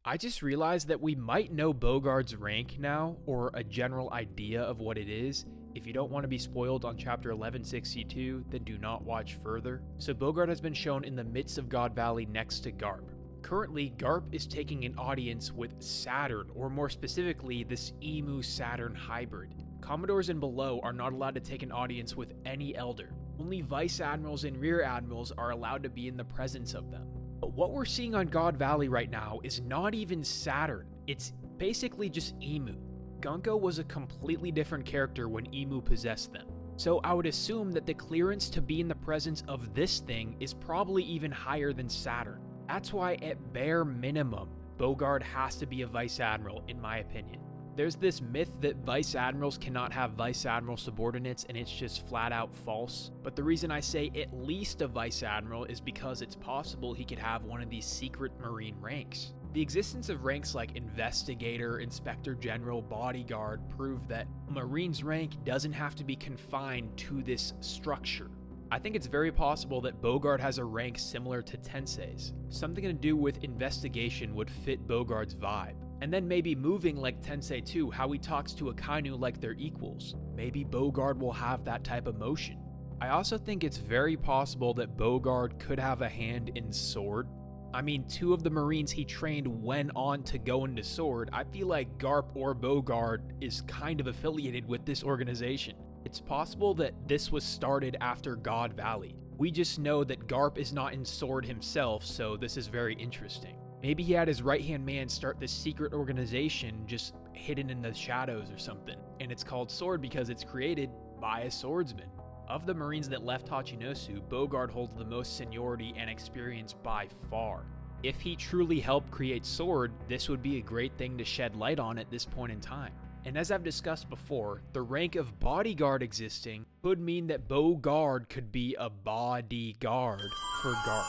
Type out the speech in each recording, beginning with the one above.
I just realized that we might know Bogard's rank now, or a general idea of what it is. If you don't want to be spoiled on chapter 1162, then do not watch further. So Bogard has been shown in the midst of God Valley next to Garp. Currently, Garp is taking an audience with Saturn, or more specifically, this Emu-Saturn hybrid. Commodores and below are not allowed to take an audience with any elder. Only vice admirals and rear admirals are allowed to be in the presence of them. But what we're seeing on God Valley right now is not even Saturn, it's basically just Emu. Gunko was a completely different character when Emu possessed them. So I would assume that the clearance to be in the presence of this thing is probably even higher than Saturn. That's why at bare minimum, Bogard has to be a vice admiral in my opinion. There's this myth that vice admirals cannot have vice admiral subordinates and it's just flat out false, but the reason I say at least a vice admiral is because it's possible he could have one of these secret marine ranks. The existence of ranks like investigator, inspector general, bodyguard prove that a marine's rank doesn't have to be confined to this structure. I think it's very possible that Bogard has a rank similar to Tensei's. Something to do with investigation would fit Bogard's vibe. And then maybe moving like Tensei 2, how he talks to Akainu like they're equals. Maybe Bogard will have that type of motion. I also think it's very possible that Bogard could have a hand in Sword. I mean, two of the Marines he trained went on to go into Sword. I feel like Garp or Bogard is kind of affiliated with this organization. It's possible that this was started after God Valley. We just know that Garp is not in Sword himself, so this is very interesting. Maybe he had his right-hand man start this secret organization just hidden in the shadows or something. And it's called Sword because it's created by a swordsman. Of the Marines that left Hachinosu, Bogard holds the most seniority and experience by far. If he truly helped create Sword, this would be a great thing to shed light on at this point in time. And as I've discussed before, the rank of bodyguard existing could mean that Bogard could be a bodyguard for Garp.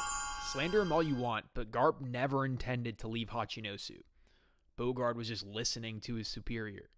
Slander him all you want, but Garp never intended to leave Hachinosu. Bogard was just listening to his superior.